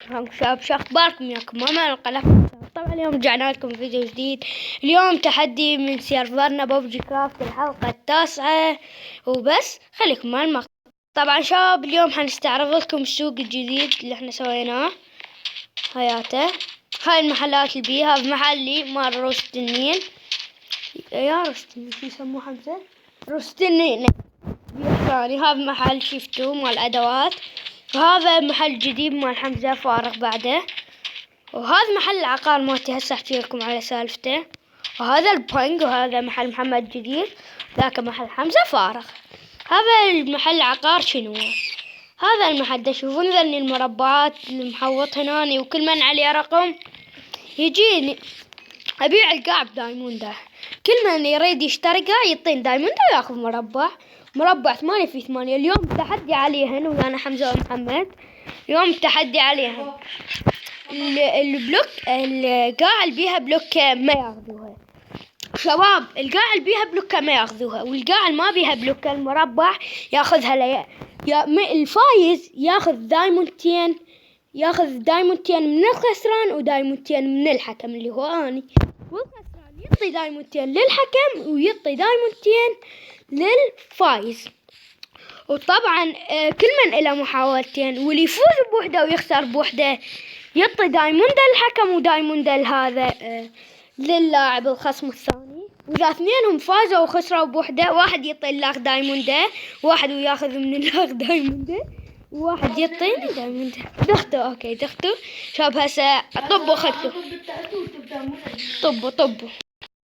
شباب شو اخباركم؟ ياكم ماما القلم. طبعا اليوم رجعنا لكم فيديو جديد. اليوم تحدي من سيرفرنا ببجي كرافت الحلقة التاسعة وبس. خليكم مع المقطع. طبعا شباب اليوم حنستعرض لكم السوق الجديد اللي احنا سويناه هياته. هاي المحلات اللي بيه. هذا محلي مال روست النيل. يا روست النيل شو يسموه حمزة؟ روست النيل ثاني. هذا محل شفتوه مال ادوات. وهذا محل جديد مال حمزة فارغ بعده. وهذا محل العقار مالتي هسه احكي لكم على سالفته. وهذا البنك. وهذا محل محمد جديد. ذاك محل حمزة فارغ. هذا المحل العقار شنو؟ هذا المحل تشوفون ذني المربعات المحوط هناني وكل من عليه رقم يجيني ابيع القاع بدايمونده. كل من يريد يشتري قاع يعطين دايمونده وياخذ مربع 8 في 8. اليوم تحدي عليهن ويانا حمزة ومحمد. اليوم تحدي عليهن. البلوك القاع اللي بيها بلوك ما ياخذوها شباب. القاع اللي بيها بلوك ما ياخذوها، والقاع اللي ما بيها بلوك المربع ياخذها. الفايز ياخذ دايموندتين. ياخذ دايموندتين من الخسران ودايموندتين من الحكم اللي هو اني. والخسران يعطي دايموندتين للحكم ويعطي دايموندتين للفايز. وطبعا كل من له محاولتين، واللي يفوز بوحده ويخسر بوحده يعطي دايموند الحكم ودايموند هذا للاعب الخصم الثاني. واذا اثنينهم فازوا وخسروا بوحده، واحد يعطي الاخ دايمونده، واحد وياخذ من الاخ دايمونده، وواحد يعطيني دايمونده. دختوا اوكي دختوا شوف هسه طبوا خذوا طبوا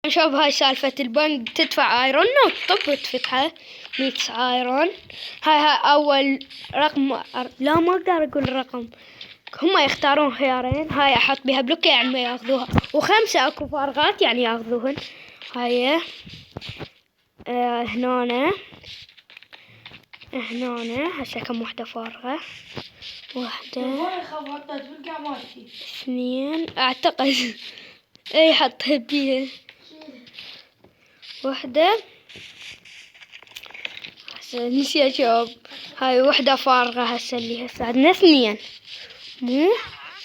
شوف هاي سالفة البنك. تدفع ايرون وتطب وتفتحه 100 ايرون. هاي اول رقم. لا ما اقدر اقول الرقم. هم يختارون خيارين. هاي احط بها بلوك يعني ما ياخذوها، وخمسة اكو فارغات يعني ياخذوهن. هاي هنا هسه كم وحدة فارغة؟ واحدة 2 اعتقد. اي حطها بيها وحدة. هسه نسيت شباب. هاي وحدة فارغة هسه اللي هسه عندنا 2 مو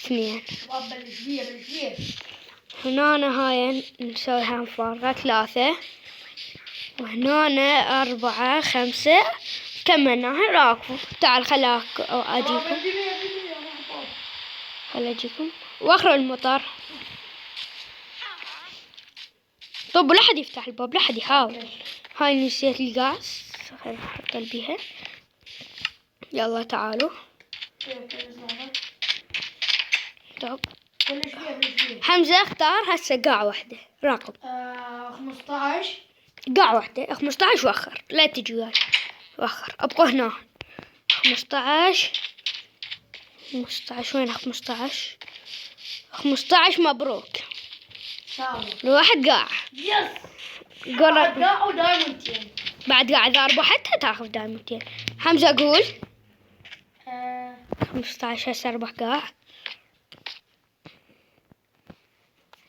2. هنا هاي نسويها فارغة 3. وهنا 4 5 كملناها. راكبوا تعال خل اجيكم واخروا المطر. طب لا حد يفتح الباب، لا حد يحاول. هاي نسيت الغاز خل نحط بيها. يلا تعالوا. طب حمزة اختار هسه قاع واحدة راقب. 15 قاع واحدة 15 واخر لا تجي وياي واخر ابقوا هنا. 15 وين 15 مبروك. الواحد قاع. يس قرب قاع ودايموندتين. بعد قاع اذا ربحتها تاخذ دايموندتين. حمزة قول 15 هسه 4 قاع.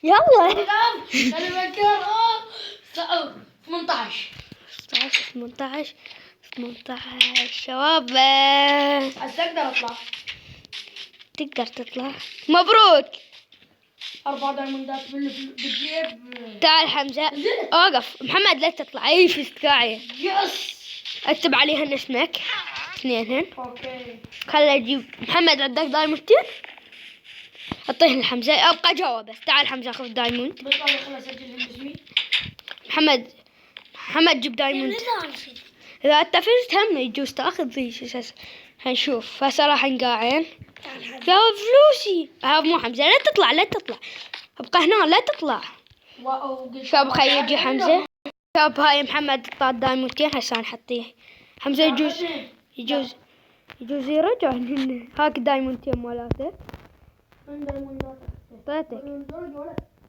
يلا 18 شباب. تقدر تطلع. مبروك 4 دايموندات بالجيب. تعال حمزة اوقف. محمد لا تطلع. اي في استقاعية. يس اكتب عليهن اسمك 2. اوكي خلي اجيب. محمد عندك دايموندتين اعطيه لحمزة. ابقى جواب بس. تعال حمزة خذ دايموند. بس انا خل اسجل اسمي. محمد جيب دايموند. اذا انت فزت هم يجوز تاخذ ذي. هنشوف هسه راح نقاعين. لا فلوسي. مو حمزة لا تطلع ابقى هنا لا تطلع. شاب خي يجي حمزة. شاب هاي محمد طاد دايموندتين هسه نحطيه. حمزة يجوز يرجع هن. هاك دايموندتين مالاته.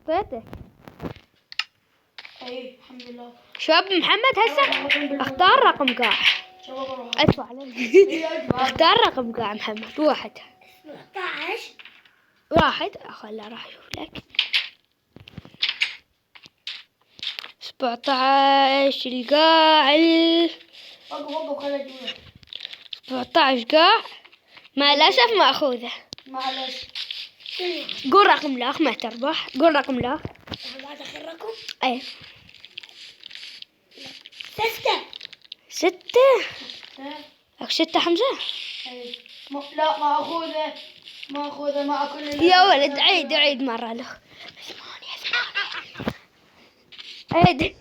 طيتك اي الحمد لله. شباب محمد هسه اختار رقم قاع. ادفع اختار رقم قاع محمد. 1 خله راح اشوف لك. 17 القاع 17 قاع مع الاسف ماخوذه. معلش. قول رقم لاخ ما تربح. قول رقم لاخ. بعد آخر رقم ايه 6. 6. اك 6 حمزة. لا مأخوذة مع كل يا ولد عيد مرة له. عيد.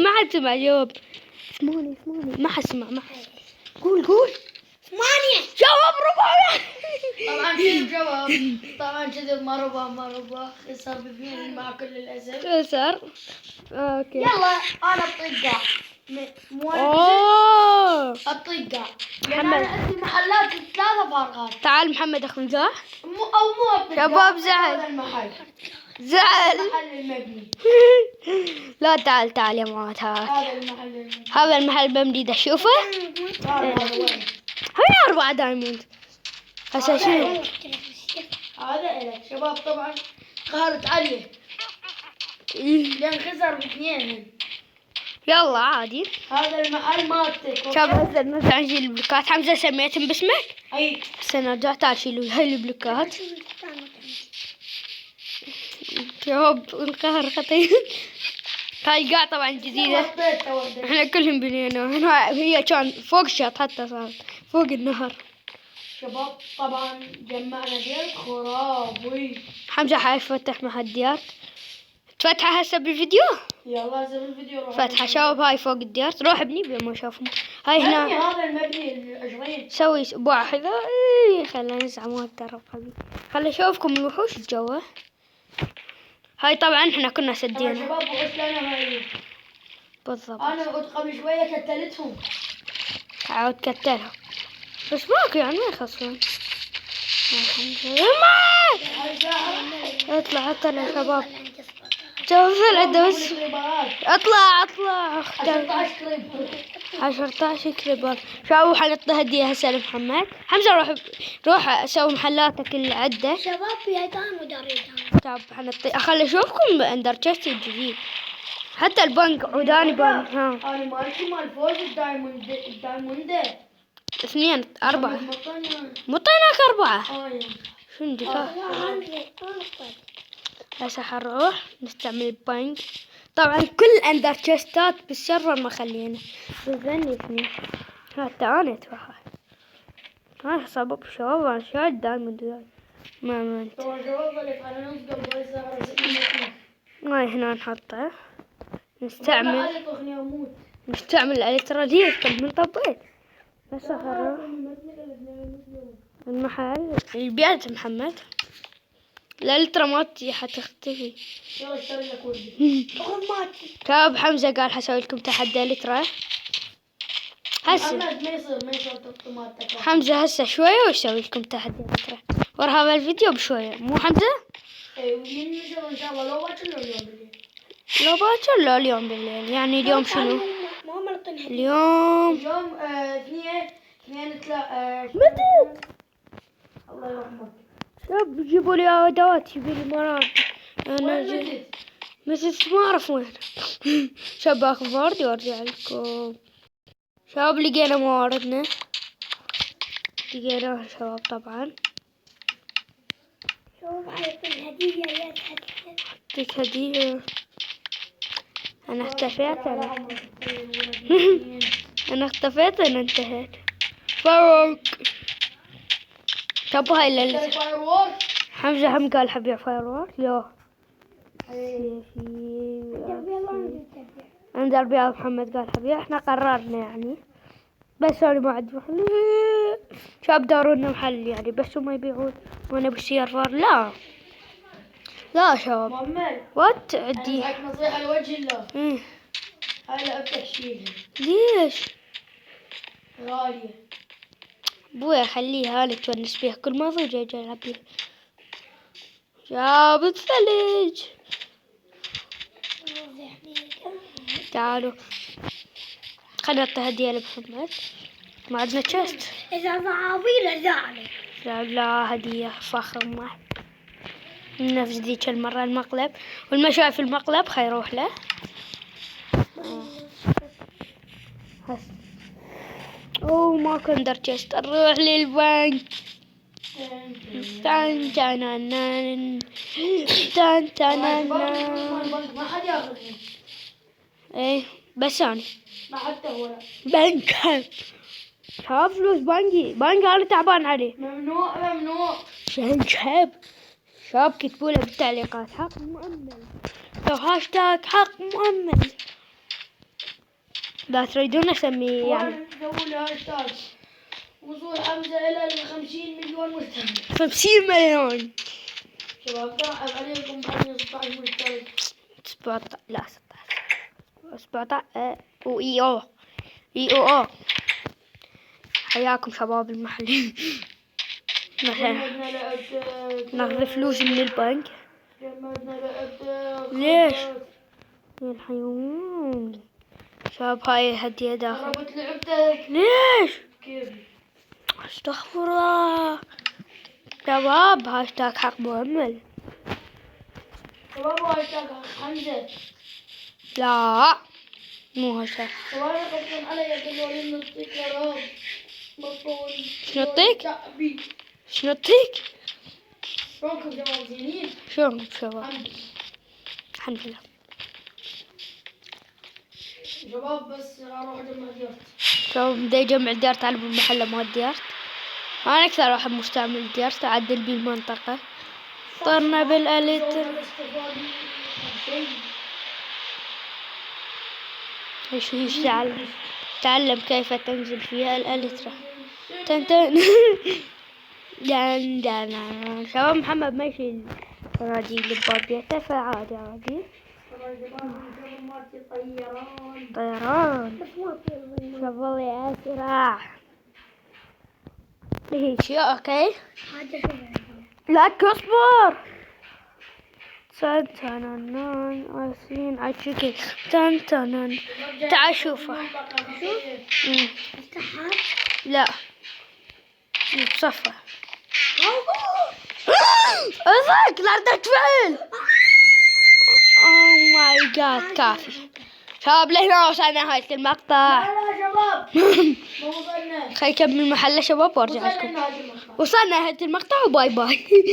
ما حد سمع جواب. اسموني ما حد سمع. قول 8. جواب ربع. طبعا كذب جواب. طبعا كذب ما ربى خسر ب2 مع كل الأسف. صار اوكي. يلا أنا أطقع. مو أنا اوه أطقع. لأن محمد. أنا عندي محلات 3 فارغات. تعال محمد اخ مزاح. مو أطقع. شباب زعل. هذا المحل. زعل. المحل المبني. لا تعال يا مات هذا المحل المبني. هذا المحل بمديدة شوفه. هذا وين؟ هاي 4 دايموند هسه شنو. هذا إلك شباب. طبعا قهرت عليه لأن خسر ب2. يلا عادي. هذا المحل مالتك. شباب هسه نرجع نشيل البلوكات. حمزة سميتهم باسمك. أي هسه نرجع تعال شيلوا هاي البلوكات. شباب القهر خطير. هاي القاع طبعا جديدة. احنا كلهم بنينا. هي كان فوق الشط حتى صارت فوق النهر. شباب طبعا جمعنا ديال خرابي. حمزة حيفتح محديات. تفتحها هسه بالفيديو. يلا زر الفيديو روح. فتحة شباب. هاي فوق الديار. روح ابني بما ما اشوفهم. هاي مبني. هنا هذا المبني الأجرين. سوي اسبوع كذا. خلينا نزع ما اقدر حبيبي. خلي اشوفكم الوحوش جوا. هاي طبعا احنا كنا طبعا سدينا شباب وقلت لنا هاي. بالضبط. أنا قلت قبل شوية كتلتهم. عاود كتلها بس باقي يعني ما يخلصون. هاي ساعة. اطلع يا شباب. شوف العدة بس. اطلع 14 كريب. 14 كريبات. شو حنط هدية هسه لمحمد. حمزة روح سوي محلاتك العدة. شباب في هيتان مدريد. طب حنط اخلي اشوفكم اندر تشيست الجديد. حتى البنك عوداني بنك. ها أنا مالتي مال فوز الدايموند 2 4 مطنة. مطيناك 4. آه شنو دفاع. هسه حنروح نستعمل البنك. طبعا كل اندر تشيستات بالسيرفر ما خلينا. بزني 2 حتى انا اتوقع. هاي سبب شباب انا شايل دايموند ما انت. طبعا شباب اللي على نص قبل الساعة. هاي هنا نحطه. أنا نستعمل الالكترولية من طبيت. بس اخر المحل البيت محمد. الالترا مالتي حتختفي. يلا اشتري لك وردي. شباب حمزة قال حسوي لكم تحدي الترا. هسه محمد ما يصير تحط. حمزة هسه شوية ويسوي لكم تحدي الترا. ورا هذا الفيديو بشوية مو حمزة. اي ومن نشر ان شاء الله لو باكر لو اليوم بالليل. لو باكر لو اليوم بالليل. يعني اليوم شنو اليوم 2 متى. الله يرحمك. شباب جيبوا لي ادوات. يبي لي مرات. انا متت ما اعرف وين. شباب اخذ وردي وارجع لكم. شباب لقينا مواردنا. لقيناها شباب طبعا. شوف عليك الهدية يا اعطيك هدية. انا اختفيت انا اختفيت انا انتهيت. فاروق شباب هاي اللي حمزة هم قال حبيع فايرورك. يو عند الربيع محمد قال حبيع. احنا قررنا يعني بس انا ما عندي محل. شاب دارونا محل يعني بس هم يبيعون وانا بالسيرفر. لا شباب محمد وات عدي. لك نصيحة لوجه الله. هاي لعبتك شيلها. ليش غالية. ابويا خليها انا تونس بيها كل ما ضوج اجي العب بيها. جاب الثلج. تعالوا خلنا التهدية لمحمد. ما عندنا تشيست. إذا ضعابيل زعلي. لا هدية فخمة نفس ذيك المرة. المقلب والمشاي في المقلب خير يروح له. اوه ما كان در تشيست. نروح للبنك. تان تانان تان تانان. ما حد ياخذ. ايه بس انا ما حتى هو لا. بنك شاف فلوس بنكي انا تعبان عليه. ممنوع ممنوع. شاب كتبوا له بالتعليقات حق مؤمن لو هاشتاج حق مؤمن. لا تريدون اسميه يعني سووا لي هاشتاج وصول حمزة إلى 50 مليون مشترك. 50 مليون. شباب تعب عليكم بعد 16 مشترك. 17 لا 17 وإي أو حياكم شباب المحل. ناخذ فلوس من البنك. ليش الحيوان شباب هاي هدية داخل. قربت لعبتك. ليش كيف استغفر الله شباب هاشتاج حق مؤمل. شباب هاشتاج حمزة. لا مو هاشتاج. شباب يقصون علي يقولون لي نطيك يا رب بطول. شنو اعطيك؟ شعبي. شنو اعطيك؟ شلونكم شباب زينين؟ شلونكم شباب؟ الحمد لله. شباب بس اروح اجمع ديارتي. شباب بدي اجمع ديارت على المحل مال ديارت. انا اكثر واحد مستعمل ديارت اعدل بيه المنطقة. طرنا بالاليتر. ايش تعلم كيف تنزل فيها الاليترا. تن دان دان. شباب محمد ما يشيل صناديق ببابيته فعادي. طيران شغل يا اسرع. هيك اوكي لا تصبر. تنتنن عايزين عشكي تنتنن. تعال شوفه. لا صفة. اصك لا تتفعل. اوه ماي جاد كافي شباب. لهنا وصلنا نهاية المقطع. لا شباب ما وصلنا. خلي نكمل محل شباب وارجع لكم. وصلنا نهاية المقطع وباي باي.